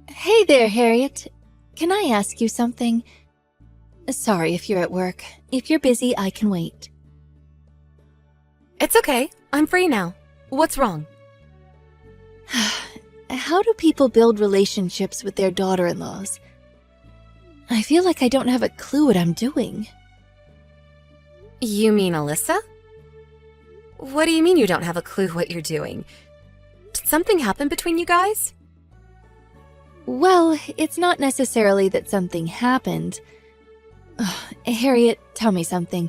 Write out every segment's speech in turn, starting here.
Hey there, Harriet. Can I ask you something? Sorry if you're at work. If you're busy, I can wait. It's okay. I'm free now. What's wrong? How do people build relationships with their daughter-in-laws? I feel like I don't have a clue what I'm doing. You mean Alyssa? What do you mean you don't have a clue what you're doing? Did something happen between you guys? Well, it's not necessarily that something happened. Harriet, tell me something.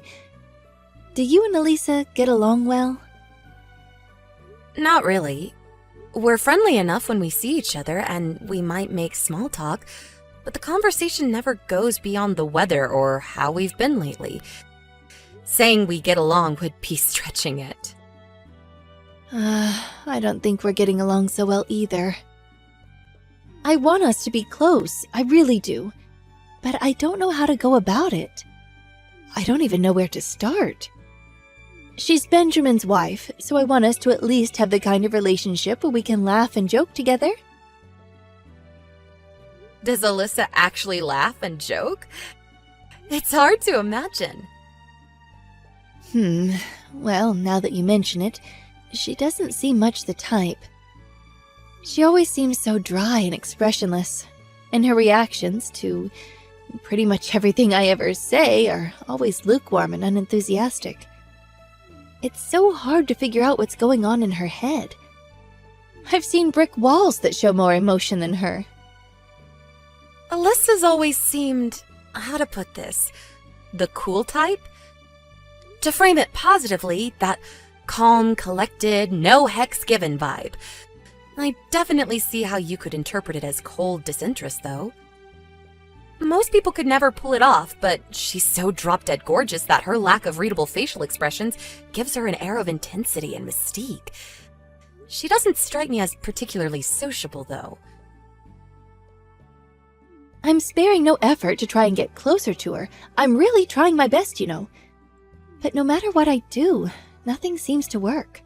Do you and Elisa get along well? Not really. We're friendly enough when we see each other, and we might make small talk, but the conversation never goes beyond the weather or how we've been lately. Saying we get along would be stretching it. I don't think we're getting along so well either. I want us to be close, I really do. But I don't know how to go about it. I don't even know where to start. She's Benjamin's wife, so I want us to at least have the kind of relationship where we can laugh and joke together. Does Alyssa actually laugh and joke? It's hard to imagine. Well, now that you mention it, she doesn't seem much the type. She always seems so dry and expressionless, and her reactions to pretty much everything I ever say are always lukewarm and unenthusiastic. It's so hard to figure out what's going on in her head. I've seen brick walls that show more emotion than her. Alyssa's always seemed, how to put this, the cool type? To frame it positively, that calm, collected, no hex given vibe. I definitely see how you could interpret it as cold disinterest, though. Most people could never pull it off, but she's so drop-dead gorgeous that her lack of readable facial expressions gives her an air of intensity and mystique. She doesn't strike me as particularly sociable, though. I'm sparing no effort to try and get closer to her. I'm really trying my best, you know. But no matter what I do, nothing seems to work.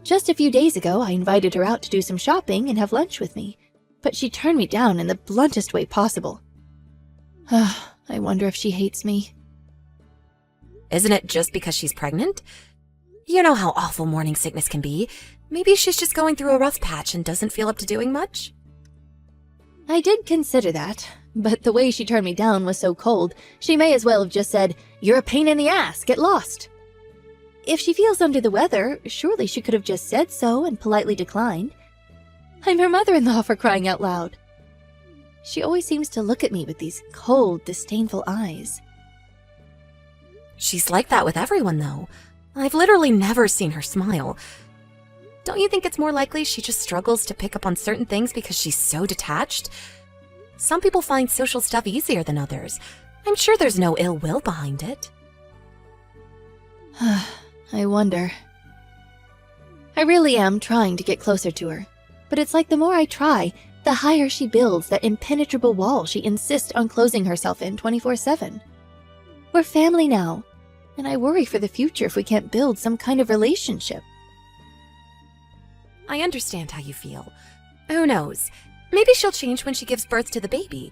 Just a few days ago, I invited her out to do some shopping and have lunch with me, but she turned me down in the bluntest way possible. I wonder if she hates me. Isn't it just because she's pregnant? You know how awful morning sickness can be. Maybe she's just going through a rough patch and doesn't feel up to doing much? I did consider that, but the way she turned me down was so cold, she may as well have just said, "You're a pain in the ass, get lost." If she feels under the weather, surely she could have just said so and politely declined. I'm her mother-in-law, for crying out loud. She always seems to look at me with these cold, disdainful eyes. She's like that with everyone, though. I've literally never seen her smile. Don't you think it's more likely she just struggles to pick up on certain things because she's so detached? Some people find social stuff easier than others. I'm sure there's no ill will behind it. I wonder. I really am trying to get closer to her, but it's like the more I try, the higher she builds that impenetrable wall she insists on closing herself in 24/7. We're family now, and I worry for the future if we can't build some kind of relationship. I understand how you feel. Who knows? Maybe she'll change when she gives birth to the baby.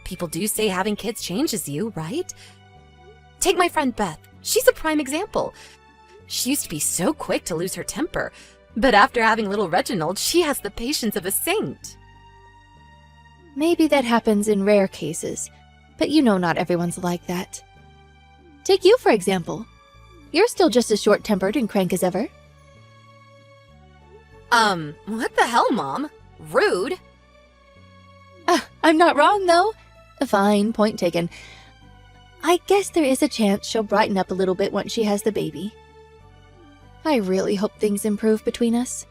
People do say having kids changes you, right? Take my friend Beth. She's a prime example. She used to be so quick to lose her temper, but after having little Reginald, she has the patience of a saint. Maybe that happens in rare cases, but you know not everyone's like that. Take you, for example. You're still just as short-tempered and crank as ever. What the hell, Mom? Rude. I'm not wrong, though. Fine, point taken. I guess there is a chance she'll brighten up a little bit once she has the baby. I really hope things improve between us.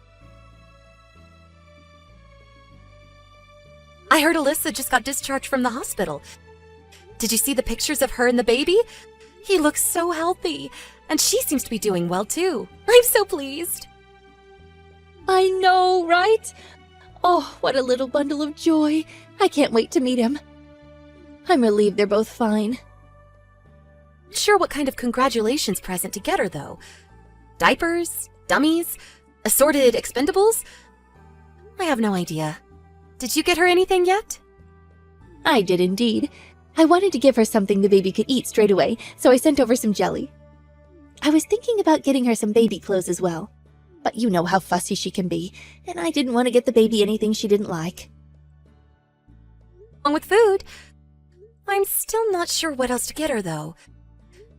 I heard Alyssa just got discharged from the hospital. Did you see the pictures of her and the baby? He looks so healthy, and she seems to be doing well too. I'm so pleased. I know, right? Oh, what a little bundle of joy. I can't wait to meet him. I'm relieved they're both fine. Sure, what kind of congratulations present to get her, though? Diapers? Dummies? Assorted expendables? I have no idea. Did you get her anything yet? I did indeed. I wanted to give her something the baby could eat straight away, so I sent over some jelly. I was thinking about getting her some baby clothes as well. But you know how fussy she can be, and I didn't want to get the baby anything she didn't like. Along with food. I'm still not sure what else to get her, though.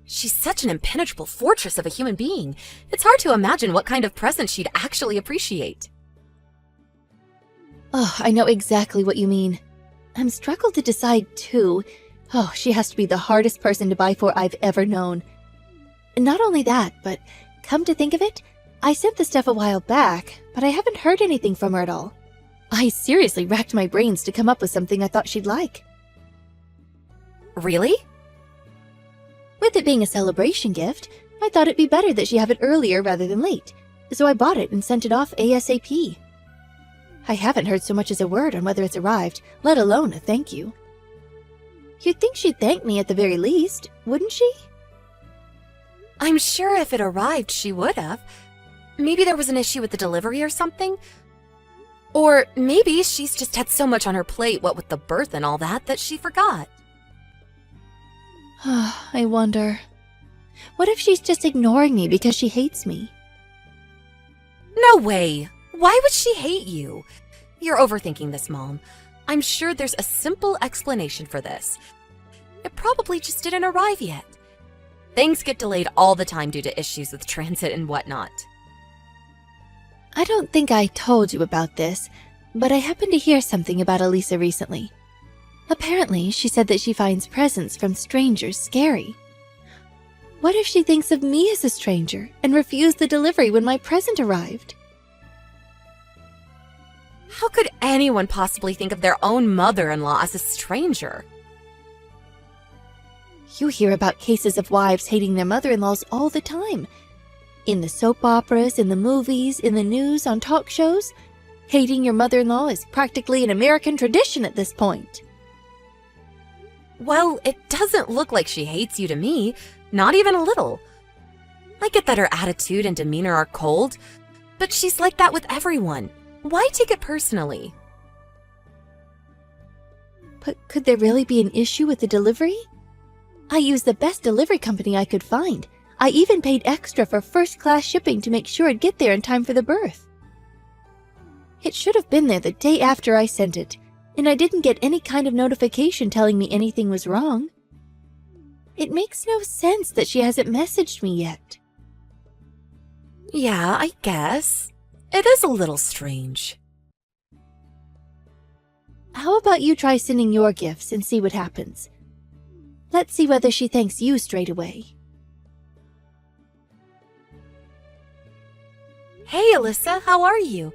She's such an impenetrable fortress of a human being. It's hard to imagine what kind of present she'd actually appreciate. Oh, I know exactly what you mean. I'm struggled to decide, too. Oh, she has to be the hardest person to buy for I've ever known. And not only that, but come to think of it, I sent the stuff a while back, but I haven't heard anything from her at all. I seriously racked my brains to come up with something I thought she'd like. Really? With it being a celebration gift, I thought it'd be better that she have it earlier rather than late, so I bought it and sent it off ASAP. I haven't heard so much as a word on whether it's arrived, let alone a thank you. You'd think she'd thank me at the very least, wouldn't she? I'm sure if it arrived, she would have. Maybe there was an issue with the delivery or something. Or maybe she's just had so much on her plate, what with the birth and all that, that she forgot. I wonder. What if she's just ignoring me because she hates me? No way! Why would she hate you? You're overthinking this, Mom. I'm sure there's a simple explanation for this. It probably just didn't arrive yet. Things get delayed all the time due to issues with transit and whatnot. I don't think I told you about this, but I happened to hear something about Elisa recently. Apparently, she said that she finds presents from strangers scary. What if she thinks of me as a stranger and refused the delivery when my present arrived? How could anyone possibly think of their own mother-in-law as a stranger? You hear about cases of wives hating their mother-in-laws all the time. In the soap operas, in the movies, in the news, on talk shows. Hating your mother-in-law is practically an American tradition at this point. Well, it doesn't look like she hates you to me, not even a little. I get that her attitude and demeanor are cold, but she's like that with everyone. Why take it personally? But could there really be an issue with the delivery? I used the best delivery company I could find. I even paid extra for first-class shipping to make sure it'd get there in time for the birth. It should have been there the day after I sent it, and I didn't get any kind of notification telling me anything was wrong. It makes no sense that she hasn't messaged me yet. Yeah, I guess. It is a little strange. How about you try sending your gifts and see what happens? Let's see whether she thanks you straight away. Hey, Alyssa, how are you?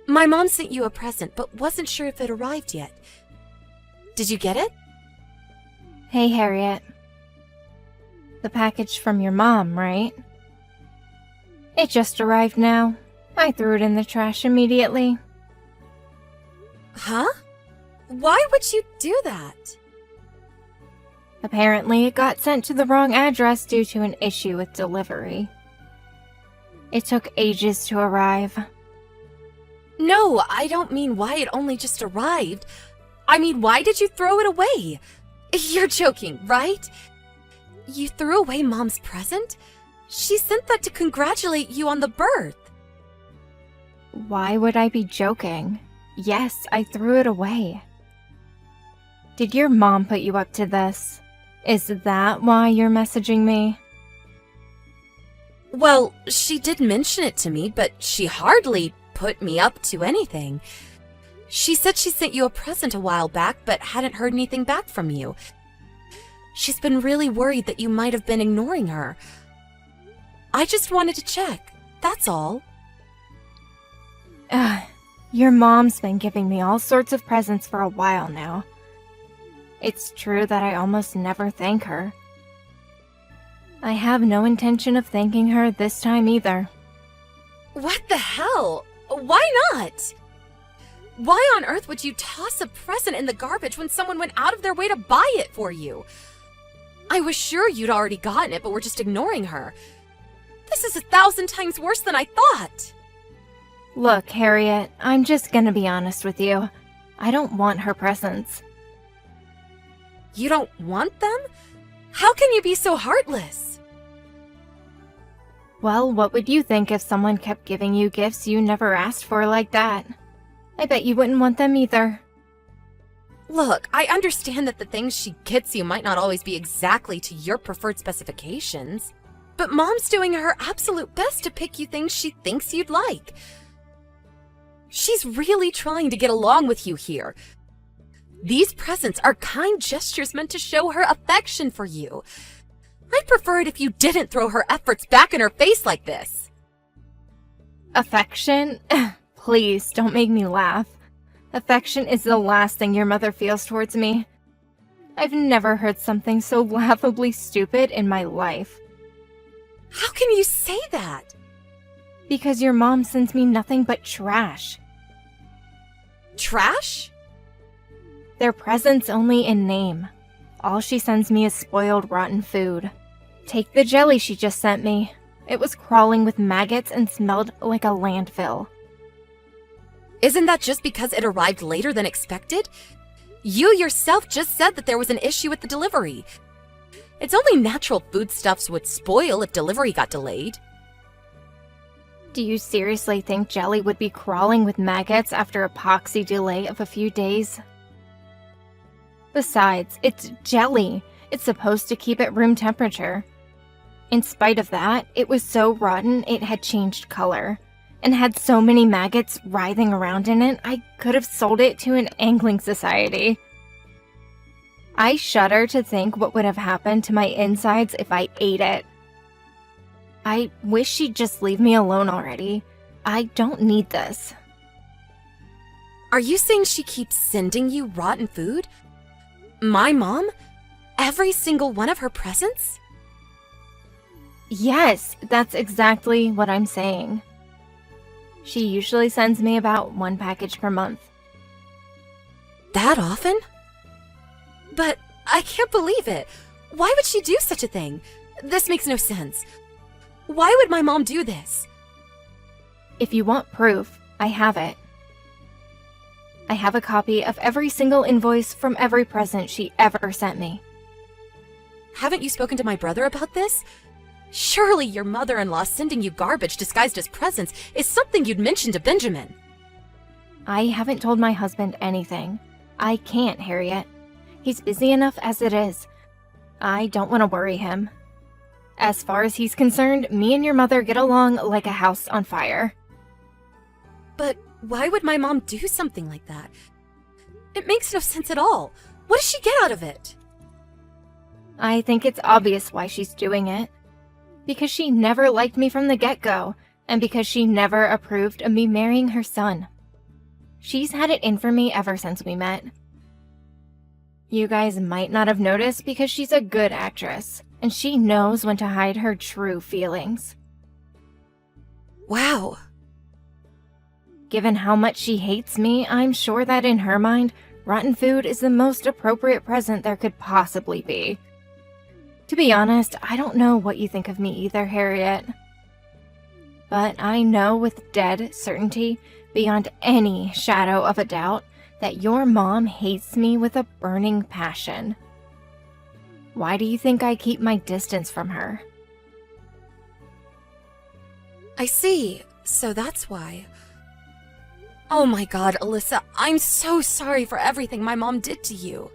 My mom sent you a present, but wasn't sure if it arrived yet. Did you get it? Hey, Harriet. The package from your mom, right? It just arrived now. I threw it in the trash immediately. Huh? Why would you do that? Apparently, it got sent to the wrong address due to an issue with delivery. It took ages to arrive. No, I don't mean why it only just arrived. I mean, why did you throw it away? You're joking, right? You threw away Mom's present? She sent that to congratulate you on the birth. Why would I be joking? Yes, I threw it away. Did your mom put you up to this? Is that why you're messaging me? Well, she did mention it to me, but she hardly put me up to anything. She said she sent you a present a while back, but hadn't heard anything back from you. She's been really worried that you might have been ignoring her. I just wanted to check, that's all. Your mom's been giving me all sorts of presents for a while now. It's true that I almost never thank her. I have no intention of thanking her this time either. What the hell? Why not? Why on earth would you toss a present in the garbage when someone went out of their way to buy it for you? I was sure you'd already gotten it, but were just ignoring her. This is 1,000 times worse than I thought. Look, Harriet, I'm just gonna be honest with you. I don't want her presents. You don't want them? How can you be so heartless? Well, what would you think if someone kept giving you gifts you never asked for like that? I bet you wouldn't want them either. Look, I understand that the things she gets you might not always be exactly to your preferred specifications, but Mom's doing her absolute best to pick you things she thinks you'd like. She's really trying to get along with you here. These presents are kind gestures meant to show her affection for you. I'd prefer it if you didn't throw her efforts back in her face like this. Affection? Please, don't make me laugh. Affection is the last thing your mother feels towards me. I've never heard something so laughably stupid in my life. How can you say that? Because your mom sends me nothing but trash. Trash? They're presents only in name. All she sends me is spoiled, rotten food. Take the jelly she just sent me. It was crawling with maggots and smelled like a landfill. Isn't that just because it arrived later than expected? You yourself just said that there was an issue with the delivery. It's only natural foodstuffs would spoil if delivery got delayed. Do you seriously think jelly would be crawling with maggots after a poxy delay of a few days? Besides, it's jelly. It's supposed to keep at room temperature. In spite of that, it was so rotten it had changed color, and had so many maggots writhing around in it, I could have sold it to an angling society. I shudder to think what would have happened to my insides if I ate it. I wish she'd just leave me alone already. I don't need this. Are you saying she keeps sending you rotten food? My mom? Every single one of her presents? Yes, that's exactly what I'm saying. She usually sends me about 1 package per month. That often? But I can't believe it. Why would she do such a thing? This makes no sense. Why would my mom do this? If you want proof, I have it. I have a copy of every single invoice from every present she ever sent me. Haven't you spoken to my brother about this? Surely your mother-in-law sending you garbage disguised as presents is something you'd mention to Benjamin. I haven't told my husband anything. I can't, Harriet. He's busy enough as it is. I don't want to worry him. As far as he's concerned, me and your mother get along like a house on fire. But why would my mom do something like that? It makes no sense at all. What does she get out of it? I think it's obvious why she's doing it. Because she never liked me from the get-go, and because she never approved of me marrying her son. She's had it in for me ever since we met. You guys might not have noticed because she's a good actress, and she knows when to hide her true feelings. Wow. Given how much she hates me, I'm sure that in her mind, rotten food is the most appropriate present there could possibly be. To be honest, I don't know what you think of me either, Harriet. But I know with dead certainty, beyond any shadow of a doubt, that your mom hates me with a burning passion. Why do you think I keep my distance from her? I see. So that's why. Oh my God, Alyssa, I'm so sorry for everything my mom did to you.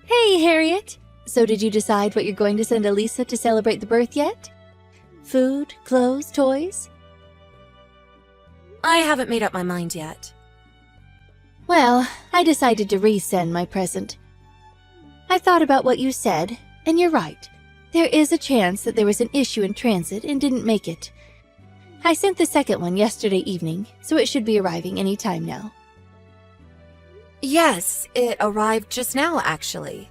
Hey, Harriet! So did you decide what you're going to send Elisa to celebrate the birth yet? Food, clothes, toys? I haven't made up my mind yet. Well, I decided to resend my present. I thought about what you said, and you're right. There is a chance that there was an issue in transit and didn't make it. I sent the second one yesterday evening, so it should be arriving any time now. Yes, it arrived just now, actually.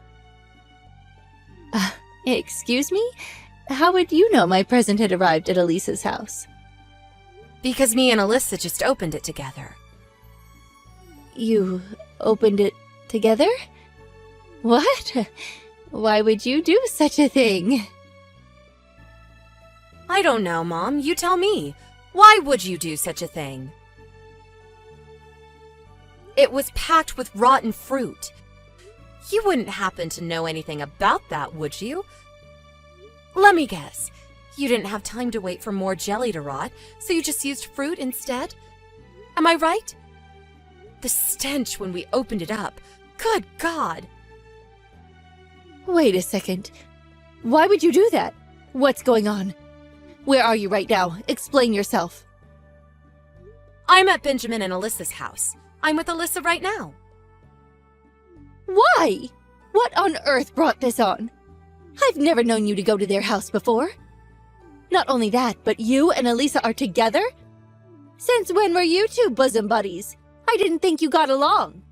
Excuse me? How would you know my present had arrived at Elisa's house? Because me and Alyssa just opened it together. You opened it together? What? Why would you do such a thing? I don't know, Mom. You tell me. Why would you do such a thing? It was packed with rotten fruit. You wouldn't happen to know anything about that, would you? Let me guess. You didn't have time to wait for more jelly to rot, so you just used fruit instead? Am I right? The stench when we opened it up. Good God! Wait a second. Why would you do that? What's going on? Where are you right now? Explain yourself. I'm at Benjamin and Alyssa's house. I'm with Alyssa right now. Why? What on earth brought this on? I've never known you to go to their house before. Not only that, but you and Elisa are together? Since when were you two bosom buddies? I didn't think you got along.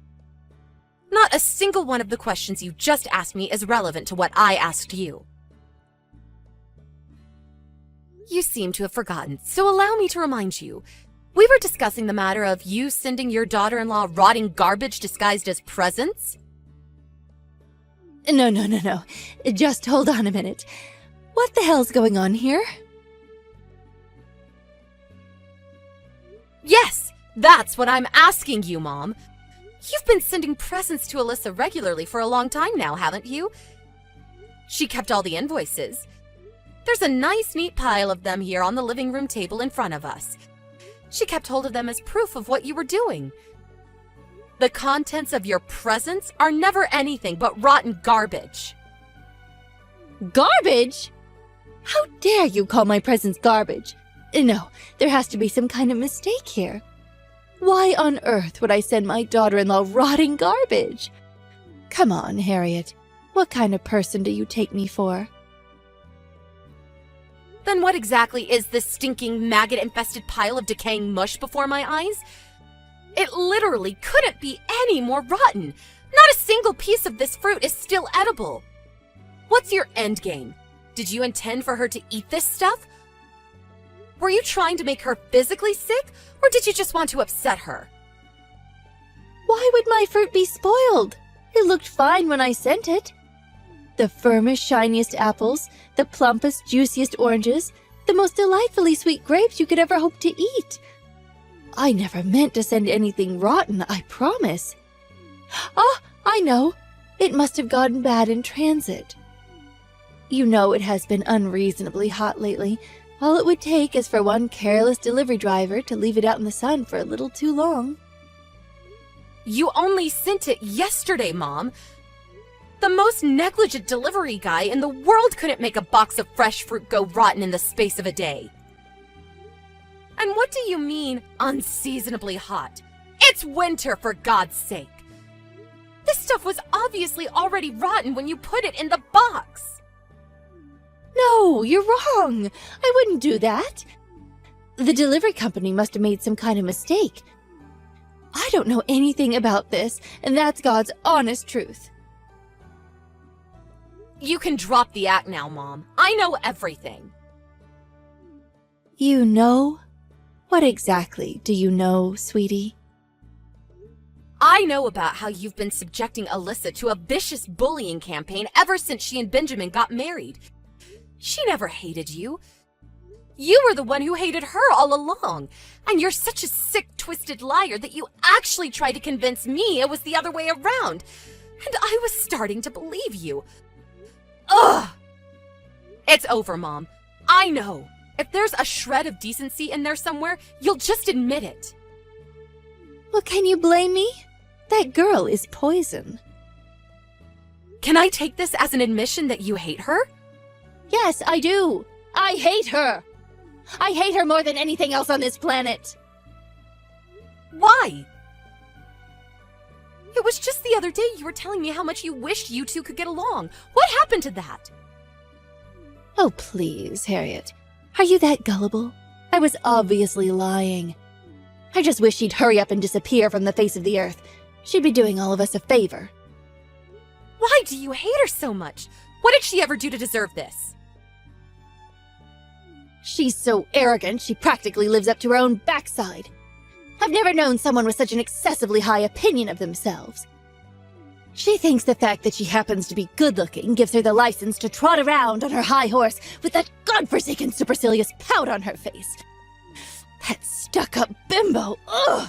Not a single one of the questions you just asked me is relevant to what I asked you. You seem to have forgotten, so allow me to remind you. We were discussing the matter of you sending your daughter-in-law rotting garbage disguised as presents? No. Just hold on a minute. What the hell's going on here? Yes, that's what I'm asking you, Mom. You've been sending presents to Alyssa regularly for a long time now, haven't you? She kept all the invoices. There's a nice, neat pile of them here on the living room table in front of us. She kept hold of them as proof of what you were doing. The contents of your presents are never anything but rotten garbage. Garbage? How dare you call my presents garbage? No, there has to be some kind of mistake here. Why on earth would I send my daughter-in-law rotting garbage? Come on, Harriet. What kind of person do you take me for? Then what exactly is this stinking, maggot-infested pile of decaying mush before my eyes? It literally couldn't be any more rotten. Not a single piece of this fruit is still edible. What's your end game? Did you intend for her to eat this stuff? Were you trying to make her physically sick, or did you just want to upset her? Why would my fruit be spoiled? It looked fine when I sent it. The firmest, shiniest apples, the plumpest, juiciest oranges, the most delightfully sweet grapes you could ever hope to eat. I never meant to send anything rotten, I promise. Ah, I know. It must have gotten bad in transit. You know it has been unreasonably hot lately. All it would take is for one careless delivery driver to leave it out in the sun for a little too long. You only sent it yesterday, Mom. The most negligent delivery guy in the world couldn't make a box of fresh fruit go rotten in the space of a day. And what do you mean, unseasonably hot? It's winter, for God's sake. This stuff was obviously already rotten when you put it in the box. No, you're wrong. I wouldn't do that. The delivery company must have made some kind of mistake. I don't know anything about this, and that's God's honest truth. You can drop the act now, Mom. I know everything. You know? What exactly do you know, sweetie? I know about how you've been subjecting Alyssa to a vicious bullying campaign ever since she and Benjamin got married. She never hated you. You were the one who hated her all along. And you're such a sick, twisted liar that you actually tried to convince me it was the other way around. And I was starting to believe you. Ugh! It's over, Mom. I know. If there's a shred of decency in there somewhere, you'll just admit it. Well, can you blame me? That girl is poison. Can I take this as an admission that you hate her? Yes, I do. I hate her. I hate her more than anything else on this planet. Why? It was just the other day you were telling me how much you wished you two could get along. What happened to that? Oh, please, Harriet. Are you that gullible? I was obviously lying. I just wish she'd hurry up and disappear from the face of the earth. She'd be doing all of us a favor. Why do you hate her so much? What did she ever do to deserve this? She's so arrogant, she practically lives up to her own backside. I've never known someone with such an excessively high opinion of themselves. She thinks the fact that she happens to be good-looking gives her the license to trot around on her high horse with that godforsaken supercilious pout on her face. That stuck-up bimbo, ugh!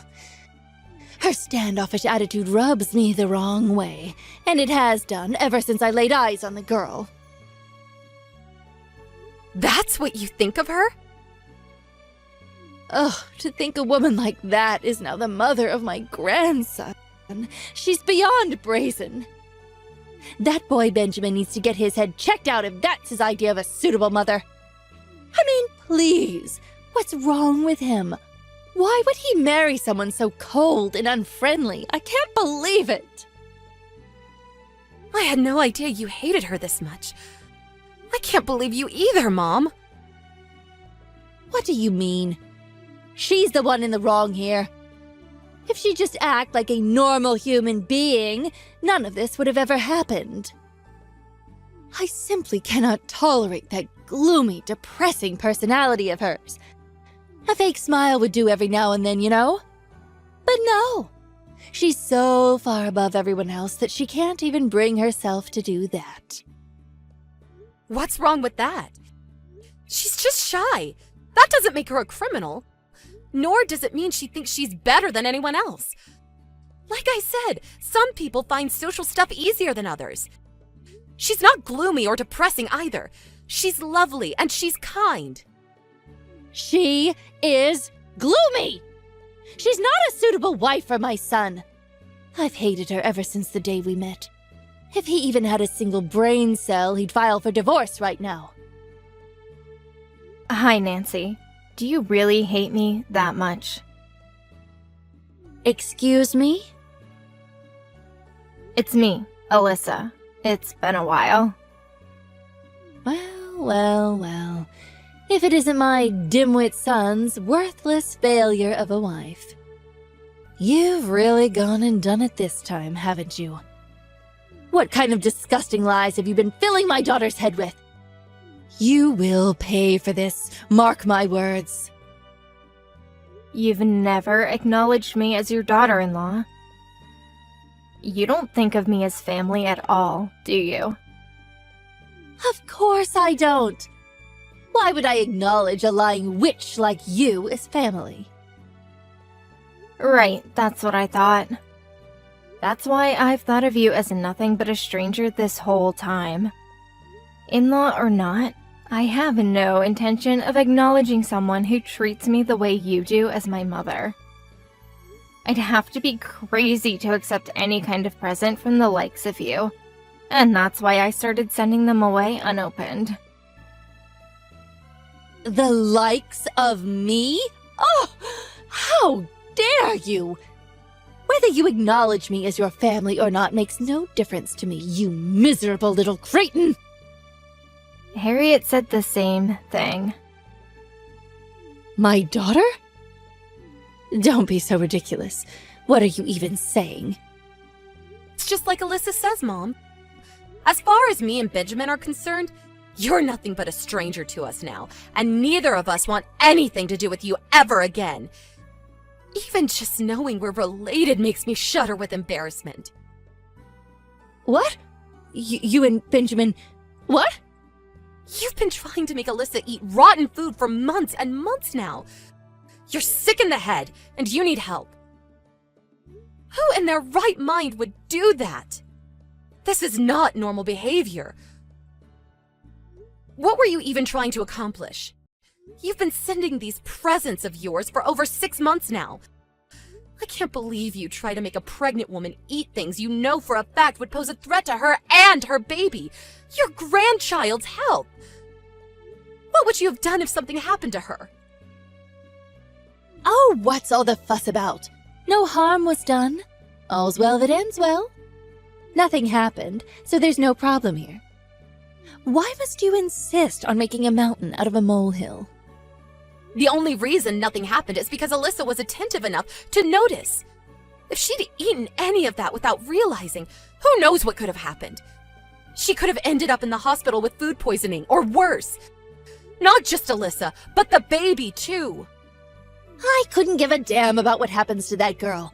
Her standoffish attitude rubs me the wrong way, and it has done ever since I laid eyes on the girl. That's what you think of her? Ugh, to think a woman like that is now the mother of my grandson. She's beyond brazen. That boy Benjamin needs to get his head checked out if that's his idea of a suitable mother. I mean, please, what's wrong with him? Why would he marry someone so cold and unfriendly? I can't believe it. I had no idea you hated her this much. I can't believe you either, Mom. What do you mean? She's the one in the wrong here. If she'd just act like a normal human being, none of this would have ever happened. I simply cannot tolerate that gloomy, depressing personality of hers. A fake smile would do every now and then, you know? But no! She's so far above everyone else that she can't even bring herself to do that. What's wrong with that? She's just shy. That doesn't make her a criminal. Nor does it mean she thinks she's better than anyone else. Like I said, some people find social stuff easier than others. She's not gloomy or depressing either. She's lovely and she's kind. She is gloomy! She's not a suitable wife for my son. I've hated her ever since the day we met. If he even had a single brain cell, he'd file for divorce right now. Hi, Nancy. Do you really hate me that much? Excuse me? It's me, Alyssa. It's been a while. Well. If it isn't my dimwit son's worthless failure of a wife. You've really gone and done it this time, haven't you? What kind of disgusting lies have you been filling my daughter's head with? You will pay for this, mark my words. You've never acknowledged me as your daughter-in-law. You don't think of me as family at all, do you? Of course I don't. Why would I acknowledge a lying witch like you as family? Right, that's what I thought. That's why I've thought of you as nothing but a stranger this whole time. In-law or not, I have no intention of acknowledging someone who treats me the way you do as my mother. I'd have to be crazy to accept any kind of present from the likes of you, and that's why I started sending them away unopened. The likes of me? Oh, how dare you! Whether you acknowledge me as your family or not makes no difference to me, you miserable little cretin! Harriet said the same thing. My daughter? Don't be so ridiculous. What are you even saying? It's just like Alyssa says, Mom. As far as me and Benjamin are concerned, you're nothing but a stranger to us now, and neither of us want anything to do with you ever again. Even just knowing we're related makes me shudder with embarrassment. What? You and Benjamin... What? You've been trying to make Alyssa eat rotten food for months and months now. You're sick in the head, and you need help. Who in their right mind would do that? This is not normal behavior. What were you even trying to accomplish? You've been sending these presents of yours for over 6 months now. I can't believe you try to make a pregnant woman eat things you know for a fact would pose a threat to her and her baby, your grandchild's health. What would you have done if something happened to her? Oh, what's all the fuss about? No harm was done. All's well that ends well. Nothing happened, so there's no problem here. Why must you insist on making a mountain out of a molehill? The only reason nothing happened is because Alyssa was attentive enough to notice. If she'd eaten any of that without realizing, who knows what could have happened? She could have ended up in the hospital with food poisoning, or worse. Not just Alyssa, but the baby, too. I couldn't give a damn about what happens to that girl.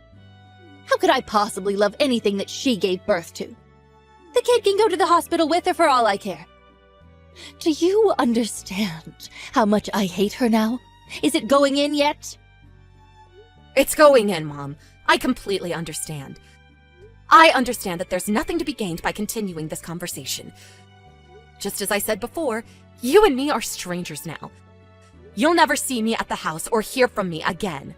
How could I possibly love anything that she gave birth to? The kid can go to the hospital with her for all I care. Do you understand how much I hate her now? Is it going in yet? It's going in, Mom. I completely understand. I understand that there's nothing to be gained by continuing this conversation. Just as I said before, you and me are strangers now. You'll never see me at the house or hear from me again.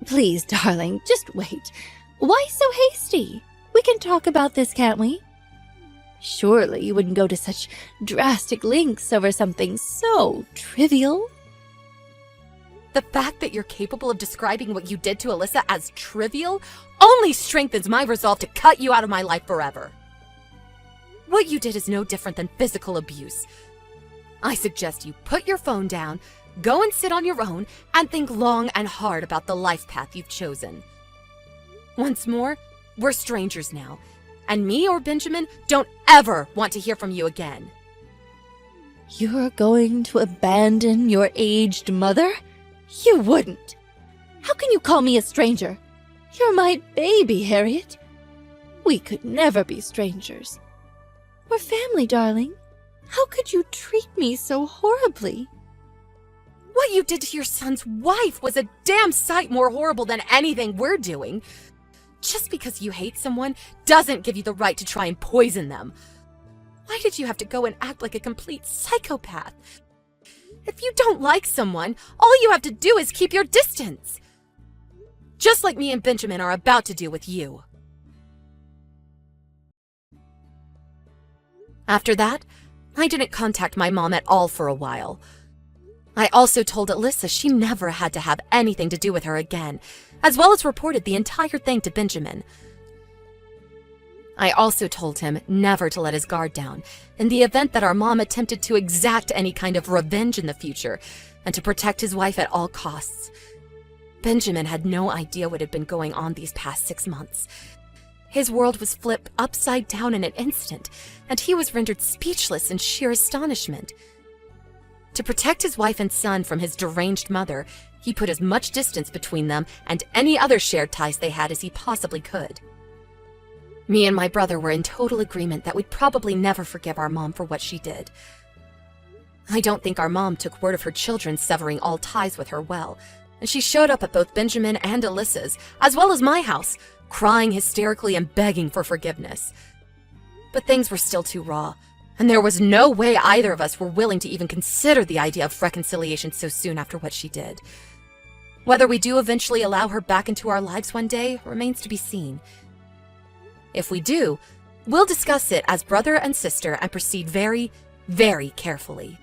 Please, darling, just wait. Why so hasty? We can talk about this, can't we? Surely you wouldn't go to such drastic lengths over something so trivial. The fact that you're capable of describing what you did to Alyssa as trivial only strengthens my resolve to cut you out of my life forever. What you did is no different than physical abuse. I suggest you put your phone down, go and sit on your own, and think long and hard about the life path you've chosen. Once more, we're strangers now, and me or Benjamin don't ever want to hear from you again. You're going to abandon your aged mother? You wouldn't. How can you call me a stranger? You're my baby, Harriet. We could never be strangers. We're family, darling. How could you treat me so horribly? What you did to your son's wife was a damn sight more horrible than anything we're doing. Just because you hate someone doesn't give you the right to try and poison them. Why did you have to go and act like a complete psychopath? If you don't like someone, all you have to do is keep your distance. Just like me and Benjamin are about to do with you. After that, I didn't contact my mom at all for a while. I also told Alyssa she never had to have anything to do with her again, as well as reported the entire thing to Benjamin. I also told him never to let his guard down in the event that our mom attempted to exact any kind of revenge in the future, and to protect his wife at all costs. Benjamin had no idea what had been going on these past 6 months. His world was flipped upside down in an instant, and he was rendered speechless in sheer astonishment. To protect his wife and son from his deranged mother, he put as much distance between them and any other shared ties they had as he possibly could. Me and my brother were in total agreement that we'd probably never forgive our mom for what she did. I don't think our mom took word of her children severing all ties with her well, and she showed up at both Benjamin and Alyssa's, as well as my house, crying hysterically and begging for forgiveness. But things were still too raw, and there was no way either of us were willing to even consider the idea of reconciliation so soon after what she did. Whether we do eventually allow her back into our lives one day remains to be seen. If we do, we'll discuss it as brother and sister and proceed very, very carefully.